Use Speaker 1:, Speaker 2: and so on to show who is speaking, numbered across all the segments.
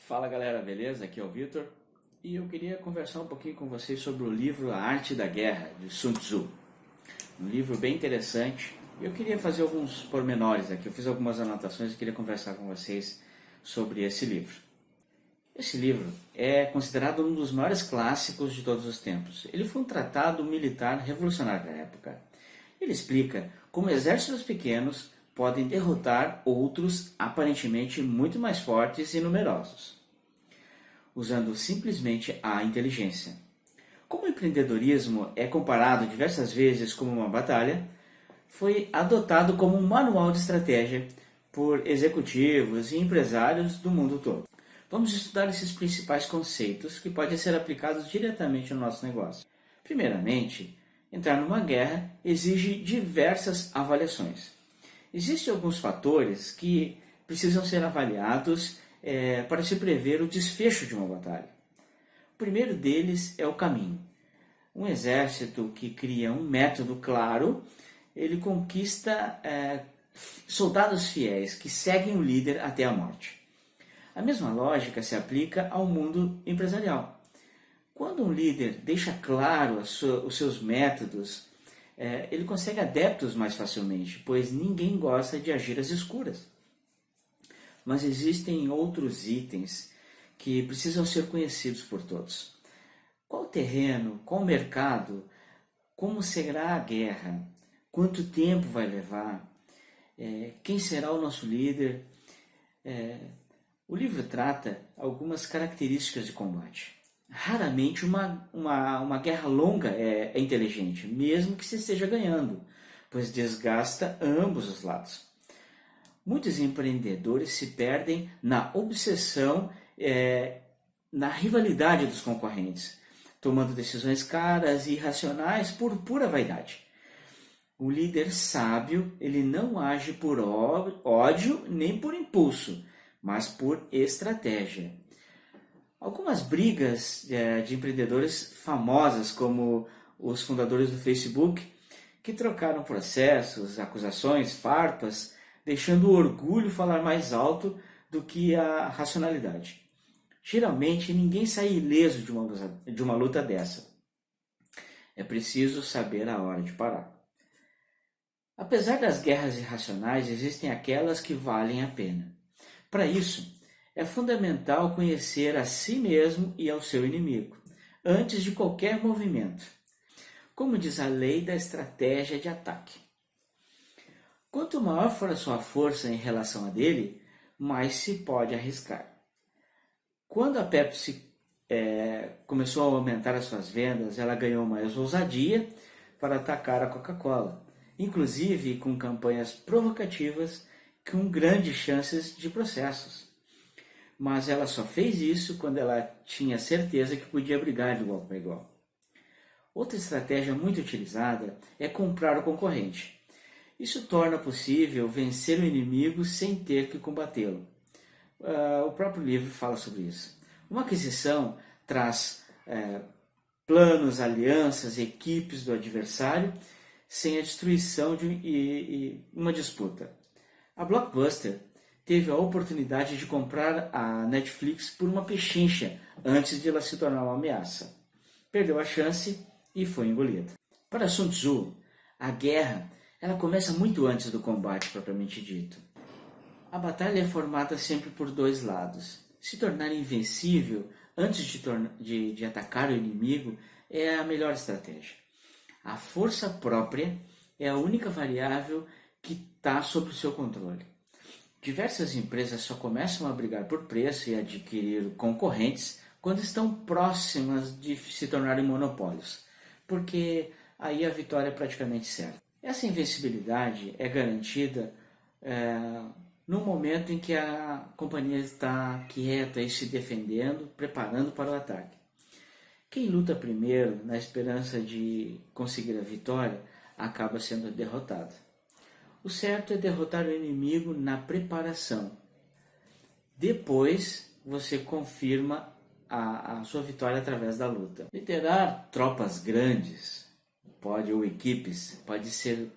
Speaker 1: Fala galera, beleza? Aqui é o Vitor e eu queria conversar um pouquinho com vocês sobre o livro A Arte da Guerra, de Sun Tzu. Um livro bem interessante e eu queria fazer alguns pormenores aqui. Eu fiz algumas anotações e queria conversar com vocês sobre esse livro. Esse livro é considerado um dos maiores clássicos de todos os tempos. Ele foi um tratado militar revolucionário da época. Ele explica como exércitos pequenos podem derrotar outros aparentemente muito mais fortes e numerosos, usando simplesmente a inteligência. Como o empreendedorismo é comparado diversas vezes como uma batalha, foi adotado como um manual de estratégia por executivos e empresários do mundo todo. Vamos estudar esses principais conceitos que podem ser aplicados diretamente no nosso negócio. Primeiramente, entrar numa guerra exige diversas avaliações. Existem alguns fatores que precisam ser avaliados para se prever o desfecho de uma batalha. O primeiro deles é o caminho. Um exército que cria um método claro, ele conquista soldados fiéis que seguem o líder até a morte. A mesma lógica se aplica ao mundo empresarial. Quando um líder deixa claro os seus métodos, ele consegue adeptos mais facilmente, pois ninguém gosta de agir às escuras. Mas existem outros itens que precisam ser conhecidos por todos. Qual o terreno, qual o mercado, como será a guerra, quanto tempo vai levar, quem será o nosso líder. O livro trata algumas características de combate. Raramente uma guerra longa é inteligente, mesmo que se esteja ganhando, pois desgasta ambos os lados. Muitos empreendedores se perdem na obsessão, na rivalidade dos concorrentes, tomando decisões caras e irracionais por pura vaidade. O líder sábio, ele não age por ódio nem por impulso, mas por estratégia. Algumas brigas de empreendedores famosas, como os fundadores do Facebook, que trocaram processos, acusações, farpas, deixando o orgulho falar mais alto do que a racionalidade. Geralmente, ninguém sai ileso de uma luta dessa. É preciso saber a hora de parar. Apesar das guerras irracionais, existem aquelas que valem a pena. Para isso, é fundamental conhecer a si mesmo e ao seu inimigo, antes de qualquer movimento. Como diz a lei da estratégia de ataque. Quanto maior for a sua força em relação a dele, mais se pode arriscar. Quando a Pepsi começou a aumentar as suas vendas, ela ganhou mais ousadia para atacar a Coca-Cola, inclusive com campanhas provocativas com grandes chances de processos. Mas ela só fez isso quando ela tinha certeza que podia brigar de igual para igual. Outra estratégia muito utilizada é comprar o concorrente. Isso torna possível vencer o inimigo sem ter que combatê-lo. O próprio livro fala sobre isso. Uma aquisição traz planos, alianças, equipes do adversário sem a destruição de uma disputa. A Blockbuster teve a oportunidade de comprar a Netflix por uma pechincha antes de ela se tornar uma ameaça. Perdeu a chance e foi engolida. Para Sun Tzu, a guerra ela começa muito antes do combate propriamente dito. A batalha é formada sempre por dois lados. Se tornar invencível antes de atacar o inimigo é a melhor estratégia. A força própria é a única variável que está sob o seu controle. Diversas empresas só começam a brigar por preço e adquirir concorrentes quando estão próximas de se tornarem monopólios, porque aí a vitória é praticamente certa. Essa invencibilidade é garantida no momento em que a companhia está quieta e se defendendo, preparando para o ataque. Quem luta primeiro, na esperança de conseguir a vitória, acaba sendo derrotado. O certo é derrotar o inimigo na preparação. Depois, você confirma a sua vitória através da luta. Liderar tropas grandes ou equipes pode ser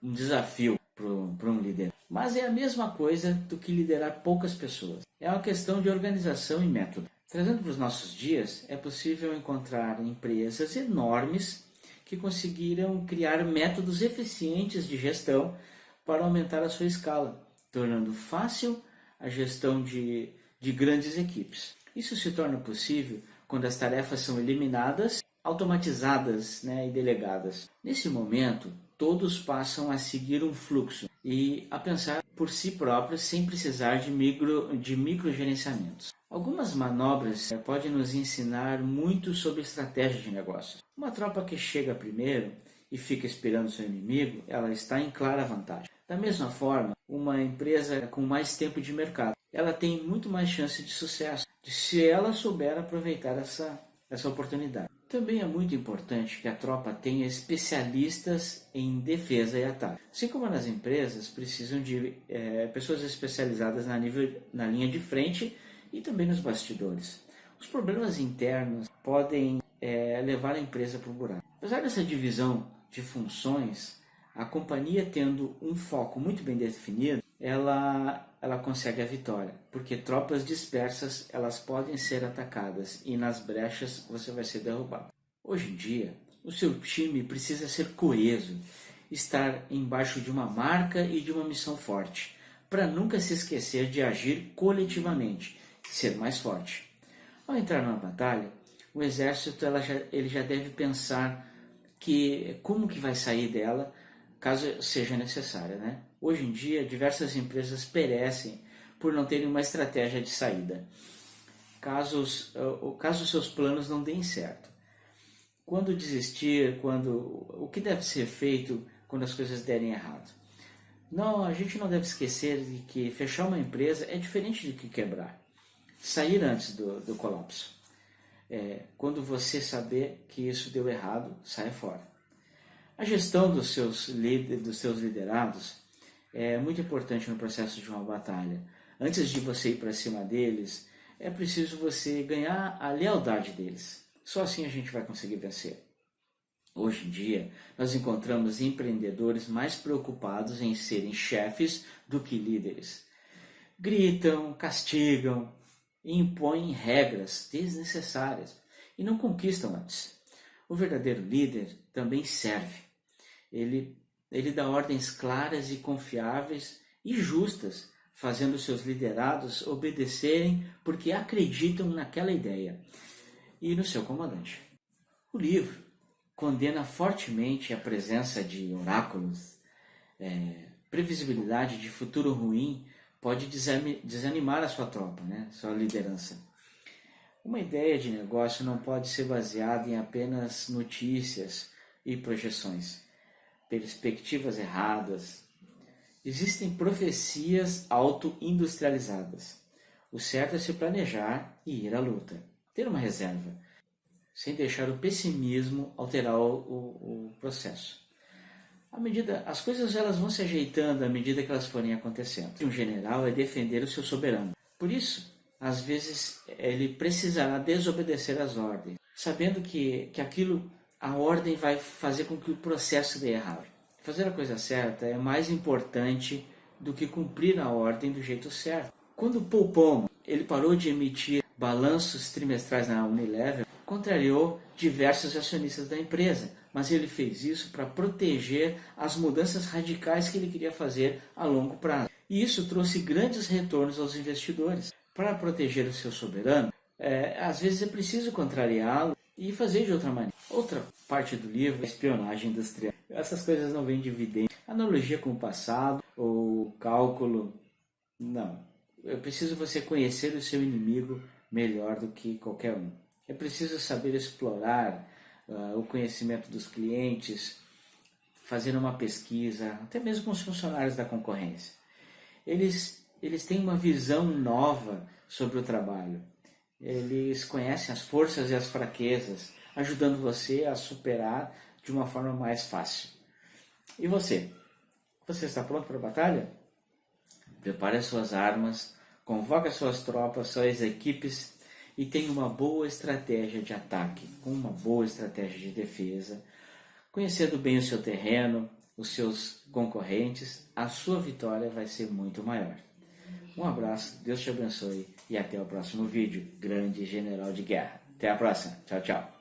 Speaker 1: um desafio para o para um líder. Mas é a mesma coisa do que liderar poucas pessoas. É uma questão de organização e método. Trazendo para os nossos dias, é possível encontrar empresas enormes que conseguiram criar métodos eficientes de gestão para aumentar a sua escala, tornando fácil a gestão de grandes equipes. Isso se torna possível quando as tarefas são eliminadas, automatizadas, e delegadas. Nesse momento, todos passam a seguir um fluxo e a pensar por si próprios sem precisar de microgerenciamentos. Algumas manobras podem nos ensinar muito sobre estratégia de negócios. Uma tropa que chega primeiro e fica esperando seu inimigo, ela está em clara vantagem. Da mesma forma, uma empresa com mais tempo de mercado, ela tem muito mais chance de sucesso se ela souber aproveitar essa oportunidade. Também é muito importante que a tropa tenha especialistas em defesa e ataque. Assim como nas empresas, precisam de pessoas especializadas na linha de frente e também nos bastidores. Os problemas internos podem levar a empresa para o buraco. Apesar dessa divisão de funções, a companhia tendo um foco muito bem definido, ela consegue a vitória, porque tropas dispersas elas podem ser atacadas e nas brechas você vai ser derrubado. Hoje em dia, o seu time precisa ser coeso, estar embaixo de uma marca e de uma missão forte, para nunca se esquecer de agir coletivamente, ser mais forte. Ao entrar numa batalha, o exército ele já deve pensar como que vai sair dela, caso seja necessária. Hoje em dia, diversas empresas perecem por não terem uma estratégia de saída, caso seus planos não deem certo. Quando desistir, o que deve ser feito quando as coisas derem errado? Não, a gente não deve esquecer de que fechar uma empresa é diferente do que quebrar. Sair antes do colapso. Quando você saber que isso deu errado, saia fora. A gestão dos seus liderados é muito importante no processo de uma batalha. Antes de você ir para cima deles, é preciso você ganhar a lealdade deles. Só assim a gente vai conseguir vencer. Hoje em dia, nós encontramos empreendedores mais preocupados em serem chefes do que líderes. Gritam, castigam e impõem regras desnecessárias e não conquistam antes. O verdadeiro líder também serve. Ele dá ordens claras e confiáveis e justas, fazendo seus liderados obedecerem porque acreditam naquela ideia e no seu comandante. O livro condena fortemente a presença de oráculos. Previsibilidade de futuro ruim pode desanimar a sua tropa, sua liderança. Uma ideia de negócio não pode ser baseada em apenas notícias e projeções, perspectivas erradas. Existem profecias auto-industrializadas. O certo é se planejar e ir à luta. Ter uma reserva, sem deixar o pessimismo alterar o processo. As coisas elas vão se ajeitando à medida que elas forem acontecendo. Um general é defender o seu soberano. Por isso, às vezes, ele precisará desobedecer às ordens, sabendo que a ordem vai fazer com que o processo dê errado. Fazer a coisa certa é mais importante do que cumprir a ordem do jeito certo. Quando Paul Polman ele parou de emitir balanços trimestrais na Unilever, contrariou diversos acionistas da empresa, mas ele fez isso para proteger as mudanças radicais que ele queria fazer a longo prazo. E isso trouxe grandes retornos aos investidores. Para proteger o seu soberano, às vezes é preciso contrariá-lo e fazer de outra maneira. Outra parte do livro é espionagem industrial. Essas coisas não vêm de evidência. Analogia com o passado ou cálculo, não. É preciso você conhecer o seu inimigo melhor do que qualquer um. É preciso saber explorar o conhecimento dos clientes, fazer uma pesquisa, até mesmo com os funcionários da concorrência. Eles têm uma visão nova sobre o trabalho. Eles conhecem as forças e as fraquezas, ajudando você a superar de uma forma mais fácil. E você? Você está pronto para a batalha? Prepare as suas armas, convoque as suas tropas, suas equipes e tenha uma boa estratégia de ataque, uma boa estratégia de defesa, conhecendo bem o seu terreno, os seus concorrentes, a sua vitória vai ser muito maior. Um abraço, Deus te abençoe e até o próximo vídeo. Grande General de Guerra. Até a próxima. Tchau, tchau.